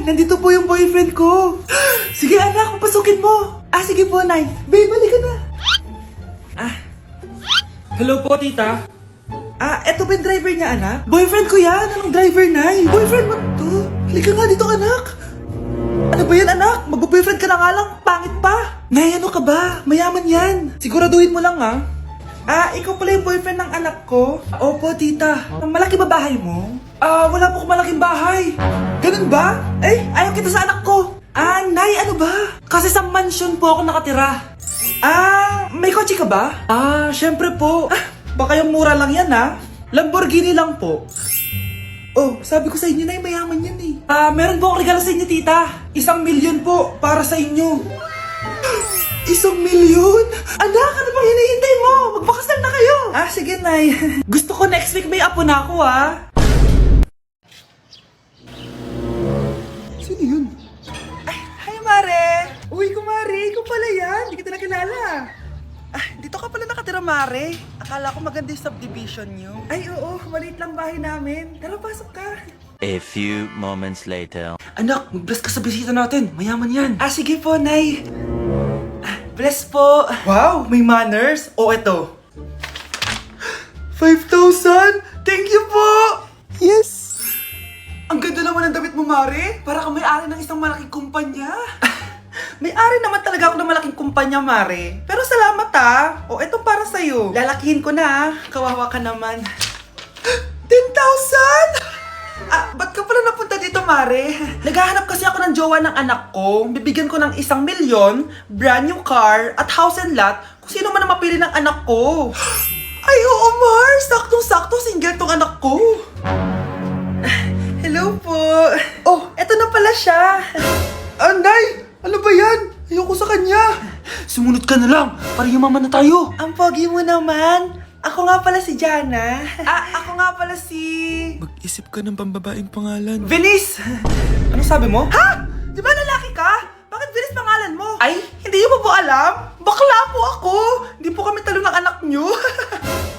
nandito po yung boyfriend ko. Sige anak, pasukin mo. Sige po, Nay. Babe, balik ka na. Hello po, tita. Eto ba yung driver niya, anak? Boyfriend ko yan. Anong driver, Nay? Boyfriend mo to? Halika nga dito, anak. Ano ba yan, anak? Magbo-boyfriend ka na nga lang. Pangit pa. Nay, ano ka ba? Mayaman yan. Siguraduhin mo lang, ha? Ikaw pala yung boyfriend ng anak ko? Opo, tita. Malaki ba bahay mo? Wala po akong malaking bahay. Ganun ba? Ayaw kita sa anak ko. Nay, ano ba? Kasi sa mansion po ako nakatira. May kotse ka ba? Syempre po. Baka yung mura lang yan, ha? Lamborghini lang po. Oh, sabi ko sa inyo, Nay, mayaman yan eh. Meron po akong regalo sa inyo, tita. 1,000,000 po para sa inyo. 1,000,000? Anak, ano bang hinihintay mo? Magpakasal na kayo. Sige, Nay. Gusto ko next week may apo na ako, ha? Sino yun? Hi, Mare. Uy, kumare. Ikaw pala yan. Hindi kita nakilala. Dito ka pala nakatira, Mare. Akala ko maganda yung subdivision nyo. Oo. Maliit lang bahay namin. Tara, pasok ka. A few moments later. Anak, mag-bless ka sa bisita natin. Mayaman yan. Sige po, Nay. Bless po. Wow, may manners. Eto. 5,000? Thank you po. Yes. Ang ganda naman ng damit mo, Mare. Para kang may-ari ng isang malaking kumpanya. May-ari naman talaga ako ng malaking kumpanya, Mare. Pero salamat, etong para sa'yo. Lalakihin ko na, kawawa ka naman. 10,000? Ba't ka pala napunta dito, Mare? Naghahanap kasi ako ng jowa ng anak ko. Bibigyan ko ng 1,000,000, brand new car, at house and lot kung sino man ang mapili ng anak ko. Ay, oo, Mar! Saktong-sakto, single tong anak ko. Hello po. Eto na pala siya. Nay! Ano ba yan? Ayoko sa kanya. Sumunod ka na lang, para yumaman na tayo. Ang pogi mo naman. Ako nga pala si Jana. Ako nga pala si... Mag-isip ka ng pambabaeng pangalan. Venice! Anong sabi mo? Di ba lalaki ka? Bakit Venice pangalan mo? Ay, hindi niyo pa po alam? Bakla po ako! Hindi po kami talo ng anak niyo.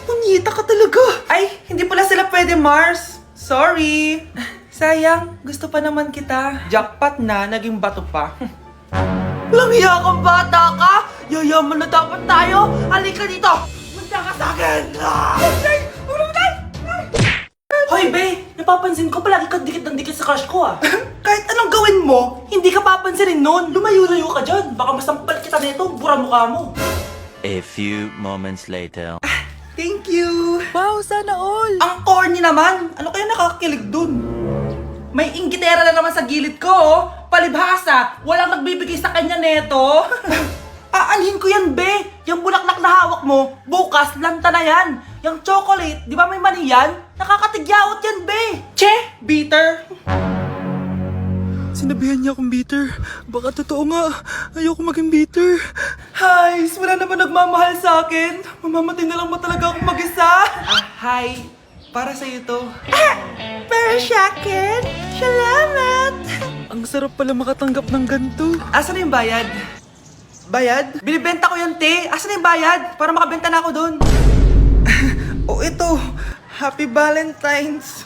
Punyita ka talaga. Ay, hindi pala sila pwede, Mars. Sorry. Sayang, gusto pa naman kita. Jackpot na, naging bato pa. Langya kang bata ka! Yayaman na dapat tayo! Halika dito! Punta ka sa akin! Hoy, Be! Napapansin ko palagi ka dikit ng dikit sa crush ko, Kahit anong gawin mo, hindi ka papansinin nun. Lumayo-layo ka dyan. Baka masampal kita nito, bura mukha mo. A few moments later. Thank you! Wow, sana all! Ang corny naman! Ano kaya nakakakilig dun? May inggitera na naman sa gilid ko, Palibhasa, walang nagbibigay sa kanya neto. Aanhin ko yan, Be! Yung bulaklak na hawak mo, bukas, lanta na yan. Yung chocolate, di ba may mani yan? Nakakatigyawat yan, Be! Che! Bitter! Sinabihan niya akong bitter. Baka totoo nga. Ayoko maging bitter. Hi! Wala naman nagmamahal sa akin. Mamamatay na lang ba talaga akong mag-isa? Hi! Para sa'yo to. Para sa'kin? Salamat! Ang sarap pala makatanggap ng ganito. Asan na yung bayad? Bayad? Binibenta ko yan, te. Asan na yung bayad? Para makabenta na ako doon. Ito. Happy Valentine's.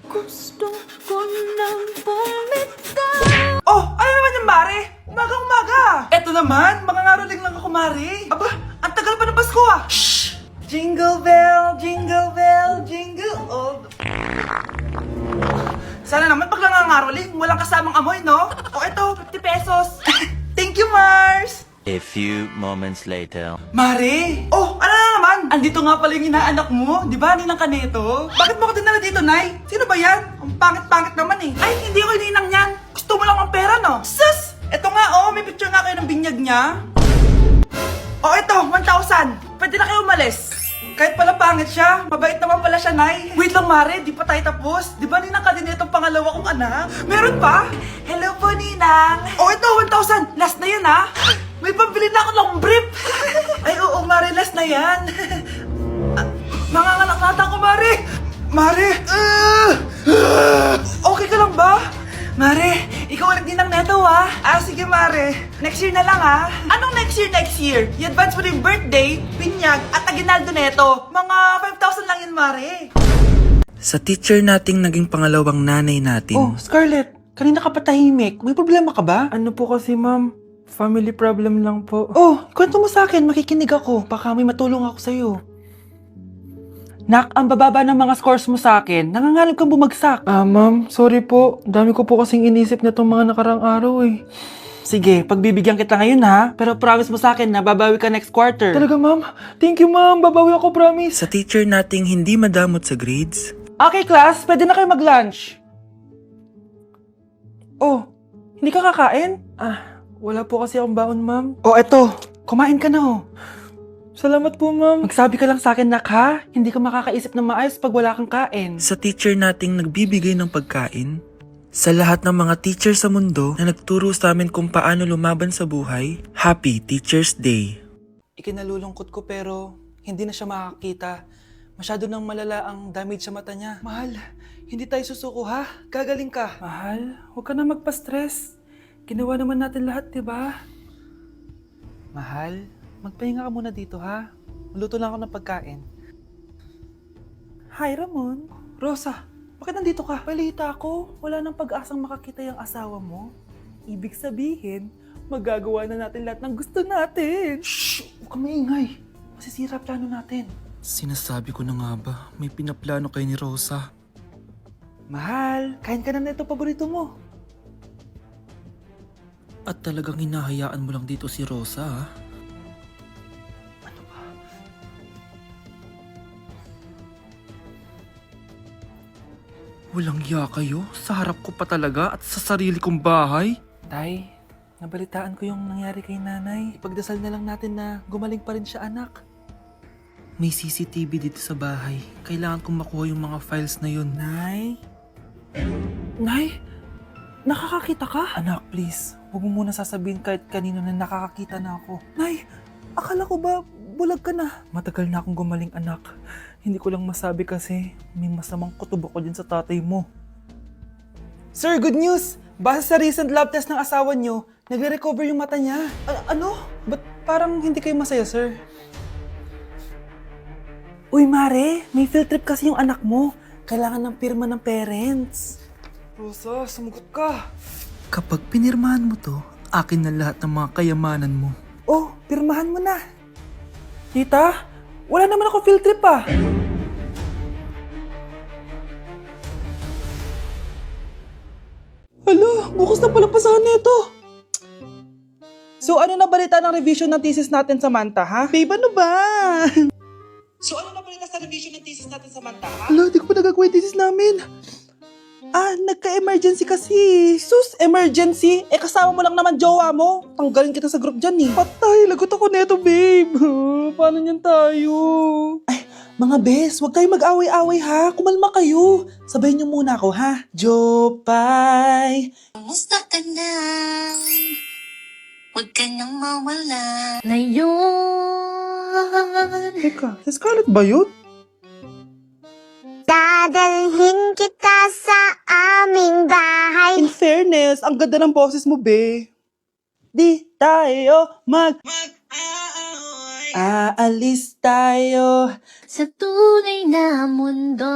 Gusto ko nang bumitaw. Ano naman yung Mare? Umaga-umaga. Eto naman, mangangaroling lang ako, Mare. Aba, ang tagal pa ng Pasko, Shh! Jingle bell, jingle bell, jingle all the... Sana naman pag nangangaroling, walang kasamang amoy, no? Eto, 50 pesos. Thank you, Mars! A few moments later. Mare! Ano na naman? Andito nga pala yung inaanak mo. Di ba, ninang ka nito? Bakit mo ko dinala dito, Nay? Sino ba yan? Ang pangit-pangit naman eh. Ay, hindi ako ninang yan. Gusto mo lang ang pera, no? Sus! Eto nga, may picture nga kayo ng binyag niya. Eto, 1,000. Pwede na kayo umalis. Kahit pala pangit siya, mabait naman pala siya, Nay. Wait lang, Mare, di pa tayo tapos. Di ba ninang ka din itong pangalawa kong anak? Meron pa? Hello po, Ninang. Ito, 1,000. Last na yun, May pambili na ako ng brief. Ay, oo, Mare, last na yan. Manganganak nata ko, Mare. Mare. Okay ka lang ba? Mare, ikaw ulit din ang neto, sige, Mare. Next year na lang, Anong next year? I-advance mo na yung birthday, pinyag, at aginaldo neto. Mga 5,000 lang yun, Mare. Sa teacher nating naging pangalawang nanay natin, Scarlett. Kanina ka pa tahimik. May problema ka ba? Ano po kasi, ma'am? Family problem lang po. Oh, kwento mo sa akin. Makikinig ako. Baka may matulong ako sa'yo. Nak, ang bababa ng mga scores mo sa akin. Nangangalap kang bumagsak. Ma'am, sorry po. Dami ko po kasing inisip na itong mga nakarang araw eh. Sige, pagbibigyan kita ngayon ha. Pero promise mo sa akin na babawi ka next quarter. Talaga, ma'am? Thank you, ma'am. Babawi ako, promise. Sa teacher nating hindi madamot sa grades, Okay, class. Pwede na kayo mag-lunch. Oh, hindi ka kakain? Wala po kasi akong baon, ma'am. Oh, eto. Kumain ka na oh. Salamat po, ma'am. Magsabi ka lang sa akin, nak ha. Hindi ka makakaisip ng maayos pag wala kang kain. sa teacher nating nagbibigay ng pagkain, sa lahat ng mga teacher sa mundo na nagturo sa amin kung paano lumaban sa buhay, Happy Teacher's Day! Ikinalulungkot ko pero hindi na siya makakita. Masyado nang malala ang damage sa mata niya. Mahal, hindi tayo susuko ha. Gagaling ka. Mahal, huwag ka na magpa-stress. Ginawa naman natin lahat, di ba? Mahal, magpahinga ka muna dito ha. Luto lang ako ng pagkain. Hi Ramon. Rosa, bakit nandito ka? Balita ako, wala nang pag-asang makakita yung asawa mo. Ibig sabihin, magagawa na natin lahat ng gusto natin. Shh! Huwag kang maingay. Masisira plano natin. Sinasabi ko na nga ba, may pinaplano kay ni Rosa. Mahal, kain ka na nito paborito mo. At talagang hinahayaan mo lang dito si Rosa, ha? Ano ba? Walang hiya kayo? Sa harap ko pa talaga at sa sarili kong bahay? Tay, nabalitaan ko yung nangyari kay nanay. Ipagdasal na lang natin na gumaling pa rin siya, anak. May CCTV dito sa bahay. Kailangan kong makuha yung mga files na yun. Nay? Nay? Nakakakita ka? Anak, please. Huwag mo muna sasabihin kahit kanino na nakakakita na ako. Nay, akala ko ba bulag ka na? Matagal na akong gumaling, anak. Hindi ko lang masabi kasi may masamang kutob ako dyan sa tatay mo. Sir, good news! Base sa recent lab test ng asawa nyo, nagre-recover yung mata niya. Ano? Ba't parang hindi kayo masaya, sir? Uy, Mare, may field trip kasi yung anak mo. Kailangan ng pirma ng parents. Rosa, sumugot ka. Kapag pinirmahan mo to, akin na lahat ng mga kayamanan mo. Oh, pirmahan mo na. Tita, wala naman ako field trip ah. Hala, bukas na pala pasahan nito. So ano na balita ng revision ng thesis natin sa Manta, ha? Babe, ano ba? So ano na balita sa revision ng thesis natin sa Manta, ha? Hala, di ko pa nagagawa yung thesis namin. Nagka-emergency kasi. Sus, emergency? Kasama mo lang naman jowa mo. Tanggalin kita sa group dyan eh. Patay, lagot ako neto, babe. Paano niyan tayo? Ay, mga bes, huwag tayong mag-away-away ha. Kumalma kayo. Sabayin niyo muna ako ha. Jopay. Kumusta ka na? Huwag ka nang mawala. Ngayon, Teka, si Scarlett ba yun? dadalhin kita sa aming bahay. In fairness, ang ganda ng boses mo, be. Di tayo aalis tayo. Sa tunay na mundo.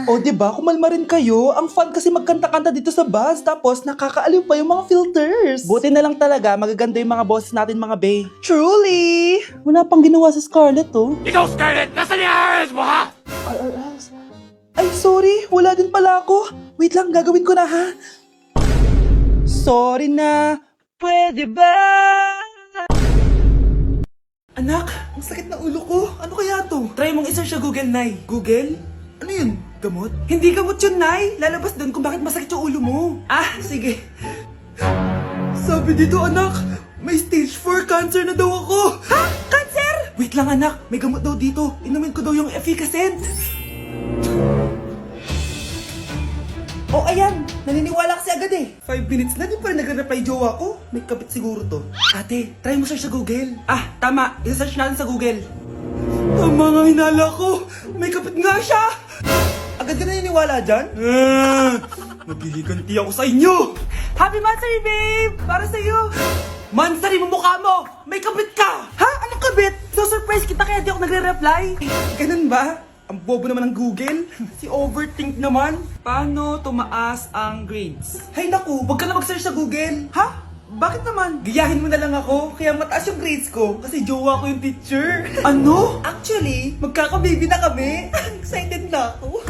O, diba? Kumalma rin kayo. Ang fun kasi magkanta-kanta dito sa bus. Tapos, nakakaaliw pa yung mga filters. Buti na lang talaga, magaganda yung mga boses natin, mga bay. Truly! Wala pang ginawa sa Scarlett, oh. Ikaw, Scarlett! Nasaan yung RS mo, ha? Ay, sorry. Wala din pala ako. Wait lang, gagawin ko na, ha? Sorry na. Pwede ba? Anak, ang sakit na ulo ko. Ano kaya to? Try mong isearch sa Google, Nay. Google? Ano yun? Gamot? Hindi gamot yun, Nay. Lalabas doon kung bakit masakit yung ulo mo. Sige. Sabi dito, anak, may stage 4 cancer na daw ako. Ha? Cancer? Wait lang, anak. May gamot daw dito. Inumin ko daw yung Efficacent. Oh, ayan. Naniniwala kasi agad eh. 5 minutes na, di pa rin nagre-reply jowa ko. May kapit siguro to. Ate, try mo search sa Google. Tama. I-search natin sa Google. Tama nga hinala ko. May kapit nga siya. Agad ka naniniwala dyan? Maghihiganti ako sa inyo. Happy Mansari, babe! Para sa'yo. Mansari mo mukha mo! May kabit ka! Ha? Anong kabit? So surprise kita kaya di ako nagre-reply. Ganun ba? Ang bobo naman ng Google. Si overthink naman. Paano tumaas ang grades? Hay naku, wag ka na mag-search sa Google. Ha? Bakit naman? Gayahin mo na lang ako, kaya mataas yung grades ko kasi jowa ko yung teacher. Ano? Actually, magkakababy na kami. Excited na ako.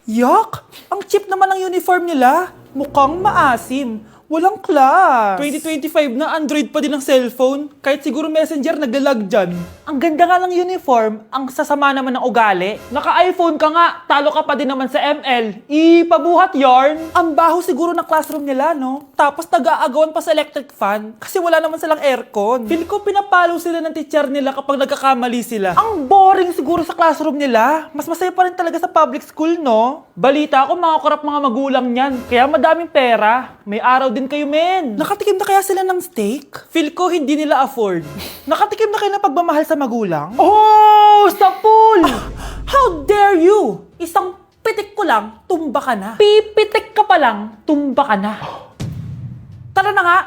Yak! Ang cheap naman ng uniform nila. Mukhang maasim. Walang class. 2025 na Android pa din ang cellphone. Kahit siguro Messenger naglalag dyan. Ang ganda nga ng uniform, ang sasama naman ng ugali. Naka-iPhone ka nga, talo ka pa din naman sa ML. Ipabuhat yarn. Ang baho siguro ng classroom nila, no? Tapos nag-aagawan pa sa electric fan kasi wala naman silang aircon. Feel ko pinapalo sila ng teacher nila kapag nagkakamali sila. Ang boring siguro sa classroom nila. Mas masaya pa rin talaga sa public school, no? Balita ko mga korap mga magulang niyan, kaya madaming pera. May araw din kayo, men. Nakatikim na kaya sila ng steak? Feel ko hindi nila afford. Nakatikim na kayo ng pagmamahal sa magulang? Oh, sa pool! How dare you? Isang pitik ko lang, tumba ka na. Pipitik ka pa lang, tumba ka na. Tara na nga,